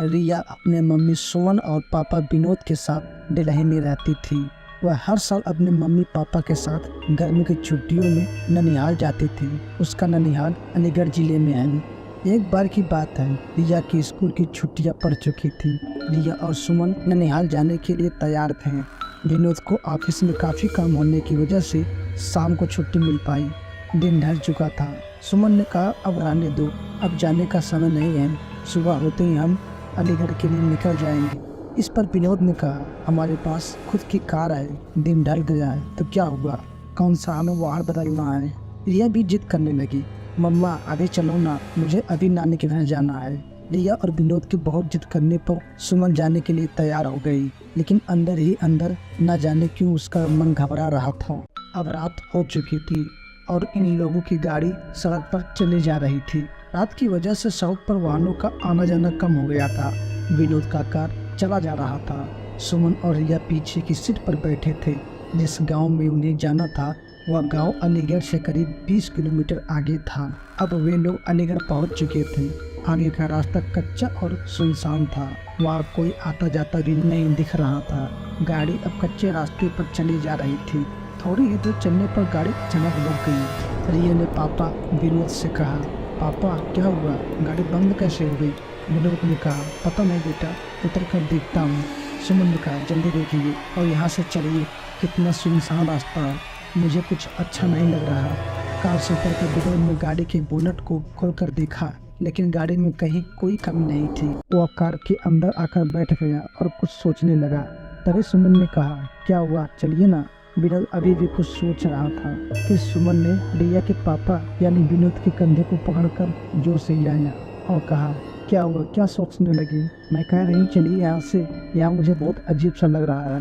रिया अपने मम्मी सुमन और पापा विनोद के साथ दिल्ली में रहती थी। वह हर साल अपने मम्मी पापा के साथ गर्मी की छुट्टियों में ननिहाल जाती थी। उसका ननिहाल अलीगढ़ जिले में है। एक बार की बात है, रिया की स्कूल की छुट्टियां पड़ चुकी थी। रिया और सुमन ननिहाल जाने के लिए तैयार थे। विनोद को ऑफिस में काफ़ी काम होने की वजह से शाम को छुट्टी मिल पाई। दिन ढल चुका था। सुमन ने कहा, अब रहने दो, अब जाने का समय नहीं है, सुबह होते ही हम अलीगढ़ के लिए निकल जाएंगे। इस पर विनोद ने कहा, हमारे पास खुद की कार है, दिन ढल गया है तो क्या हुआ, कौन सा हमें वाहन बदलना है। रिया भी जिद करने लगी, मम्मा अभी चलो ना, मुझे अभी नानी के घर जाना है। रिया और विनोद के बहुत जिद करने पर सुमन जाने के लिए तैयार हो गई, लेकिन अंदर ही अंदर न जाने क्यों उसका मन घबरा रहा था। अब रात हो चुकी थी और इन लोगों की गाड़ी सड़क पर चली जा रही थी। रात की वजह से सड़क पर वाहनों का आना जाना कम हो गया था। विनोद का कार चला जा रहा था। सुमन और रिया पीछे की सीट पर बैठे थे। जिस गांव में उन्हें जाना था वह गांव अलीगढ़ से करीब 20 किलोमीटर आगे था। अब वे लोग अलीगढ़ पहुंच चुके थे। आगे का रास्ता कच्चा और सुनसान था। वहाँ कोई आता जाता भी नहीं दिख रहा था। गाड़ी अब कच्चे रास्ते पर चली जा रही थी। थोड़ी ही दूर चलने पर गाड़ी अचानक रुक गई। रिया ने पापा विनोद से कहा, पापा क्या हुआ, गाड़ी बंद कैसे हो गई। विनोद ने कहा, पता नहीं बेटा, उतर कर देखता हूँ। सुमन ने कहा, जल्दी देखिए और यहाँ से चलिए, कितना सुनसान रास्ता है, मुझे कुछ अच्छा नहीं लग रहा। कार से उतर कर विनोद ने गाड़ी के बोनट को खोलकर देखा, लेकिन गाड़ी में कहीं कोई कमी नहीं थी। वह कार के अंदर आकर बैठ गया और कुछ सोचने लगा। तभी सुमन ने कहा, क्या हुआ, चलिए ना। विनोद अभी भी कुछ सोच रहा था। फिर सुमन ने रिया के पापा यानी विनोद के कंधे को पकड़कर जोर से हिलाया और कहा, क्या हुआ, क्या सोचने लगी। मैं कह रही हूँ चलिए यहाँ से, यहाँ मुझे बहुत अजीब सा लग रहा है।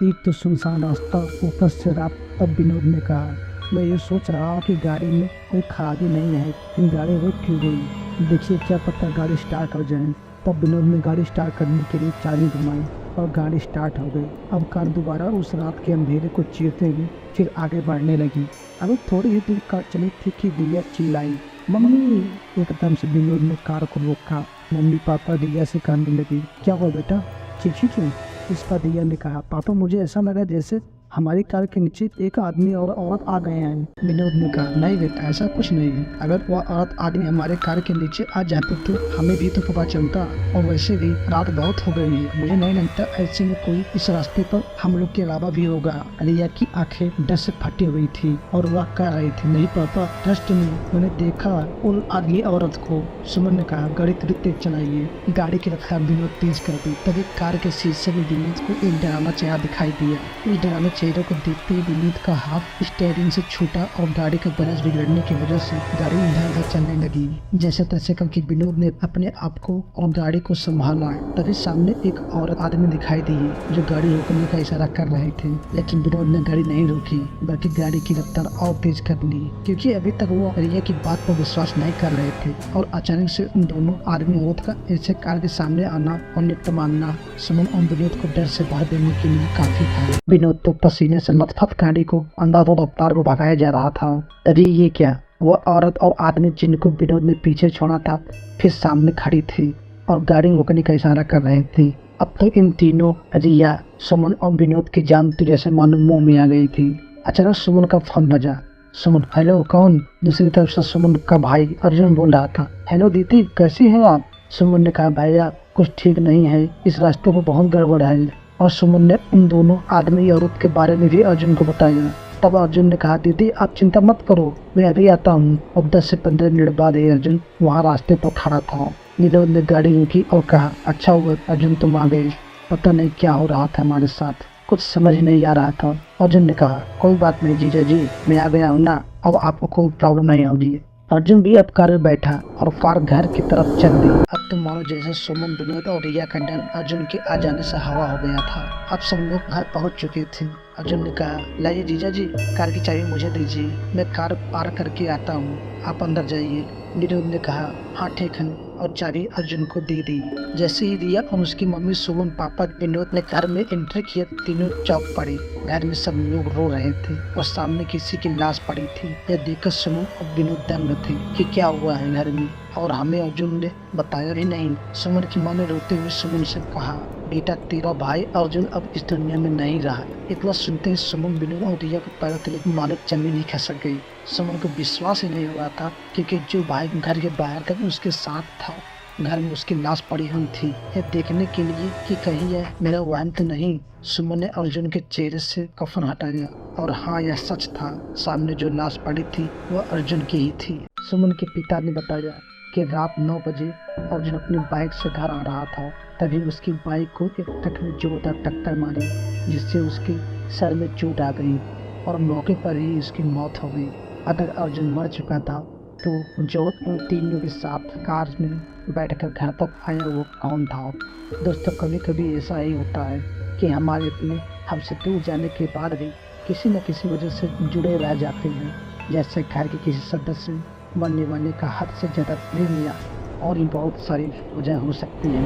एक तो सुनसान रास्ता, ऊपर से रात। तब विनोद ने कहा, मैं ये सोच रहा हूँ कि गाड़ी में कोई खराबी नहीं है, फिर गाड़ी रुक क्यों गई। देखिए क्या पता गाड़ी स्टार्ट हो जाए। तब विनोद ने गाड़ी स्टार्ट करने के लिए चाबी घुमाई और गाड़ी स्टार्ट हो गई। अब कार दोबारा उस रात के अंधेरे को चीरते हुए फिर आगे बढ़ने लगी। अभी थोड़ी ही दूर कार चली थी कि रिया चिल्लाई, मम्मी। एकदम से विनोद ने कार को रोका। मम्मी पापा रिया से कहने लगी, क्या हुआ बेटा, चीखी क्यों। इस पर रिया ने कहा, पापा मुझे ऐसा लगा जैसे हमारी कार के नीचे एक आदमी और औरत आ गए हैं। विनोद ने कहा, नहीं बेटा, ऐसा कुछ नहीं है। अगर वह औरत आदमी हमारे कार के नीचे आ जाते तो हमें भी तो पता चलता, और वैसे भी रात बहुत हो गई है, मुझे नहीं लगता ऐसे में कोई इस रास्ते पर हम लोग के अलावा भी होगा। रिया की आंखें डर से फटी हुई थी और वह कह रही थी, नहीं पापा, ट्रस्ट में मैंने देखा उन आदमी औरत को। सुमन ने कहा, गाड़ी थोड़ी तेज चलाइए। गाड़ी की रफ्तार विनोद तेज कर दी। तभी कार के शीशे में विनोद को एक डरावना चेहरा दिखाई दिया। इस डरावने चेहरे को देखते ही विनोद का हाथ स्टीयरिंग से छूटा और गाड़ी का बैलेंस बिगड़ने की वजह से गाड़ी इधर उधर चलने लगी। जैसे तैसे करके विनोद ने अपने आप को और गाड़ी को संभाला। तभी सामने एक औरत आदमी दिखाई दी जो गाड़ी रोकने का इशारा कर रहे थे, लेकिन विनोद ने गाड़ी नहीं रोकी, बल्कि गाड़ी की रफ्तार और तेज कर ली, क्योंकि अभी तक वो रिया की बात पर विश्वास नहीं कर रहे थे। और अचानक से उन दोनों आदमी औरत का ऐसे कार के सामने आना और निपट मारना सुमन और विनोद को डर से भर देने के लिए काफी था। विनोद तो पसीने से लथपथ गाड़ी को अंधाधुंध रफ्तार को भगाया जा रहा था। अरे ये क्या, वो औरत और आदमी जिनको विनोद ने पीछे छोड़ा था फिर सामने खड़ी थी और गाड़ी रोकने का इशारा कर रहे थे। अब तो इन तीनों, रिया, सुमन और विनोद की जान तो जैसे मानो मुंह में आ गई थी। अचानक सुमन का फोन बजा। सुमन, हेलो, कौन। दूसरी तरफ से सुमन का भाई अर्जुन बोल रहा था, हेलो दीदी, कैसी हैं आप। सुमन ने कहा, भैया कुछ ठीक नहीं है, इस रास्ते पर बहुत गड़बड़ है। और सुमन ने उन दोनों आदमी औरत के बारे में भी अर्जुन को बताया। तब अर्जुन ने कहा, दीदी आप चिंता मत करो, मैं अभी आता हूँ। और 10 से 15 मिनट बाद ही अर्जुन वहाँ रास्ते पर खड़ा था। विनोद ने गाड़ी रोकी और कहा, अच्छा हुआ अर्जुन तुम आ गए, पता नहीं क्या हो रहा था हमारे साथ, कुछ समझ नहीं आ रहा था। अर्जुन ने कहा, कोई बात नहीं जीजा जी, मैं आ गया हूँ ना, अब आपको कोई प्रॉब्लम नहीं होगी। अर्जुन भी अब कार में बैठा और कार घर की तरफ चल दी। अब तो मानो जैसे सुमन, विनोद और रिया का डर अर्जुन के आ जाने से हवा हो गया था। अब सब लोग घर पहुंच चुके थे। अर्जुन ने कहा, लाइए जीजा जी, कार की चाबी मुझे दीजिए, मैं कार पार करके आता हूँ, आप अंदर जाइए। विनोद ने कहा, हाँ ठीक है, और चाबी अर्जुन को दे दी। जैसे ही रिया और उसकी मम्मी सुमन, पापा, विनोद ने घर में एंटर किया, तीनों चौंक पड़े घर में सब लोग रो रहे थे और सामने किसी की लाश पड़ी थी। यह देखकर सुमन और विनोद दंग थे कि क्या हुआ है घर में, और हमें अर्जुन ने बताया ही नहीं। सुमन की माँ ने रोते हुए सुमन से कहा, बेटा तेरा भाई अर्जुन अब इस दुनिया में नहीं रहा। इतना सुनते ही सुमन, विनोद और रिया को पैरों तले मानक जमीन ही खसक गई। सुमन को विश्वास ही नहीं हुआ था क्योंकि जो भाई घर के बाहर था उसके साथ था, घर में उसकी लाश पड़ी हुई थी। यह देखने के लिए कि कहीं यह मेरा वहम तो नहीं। सुमन ने अर्जुन के चेहरे से कफन हटाया और हाँ, यह सच था, सामने जो लाश पड़ी थी वह अर्जुन की ही थी। सुमन के पिता ने बताया कि रात 9 बजे अर्जुन अपनी बाइक से घर आ रहा था, तभी उसकी बाइक को एक ट्रक ने जोरदार टक्कर मारी, जिससे उसके सर में चोट आ गई और मौके पर ही उसकी मौत हो गई। अगर अर्जुन मर चुका था तो जो उन तीनों के साथ कार में बैठकर घर तक आया वो कौन था? दोस्तों, कभी कभी ऐसा ही होता है कि हमारे अपने हमसे दूर जाने के बाद भी किसी न किसी वजह से जुड़े रह जाते हैं, जैसे घर के किसी सदस्य बनने वाले का हद से ज़्यादा प्रेम, या और भी बहुत सारी वजह हो सकती है।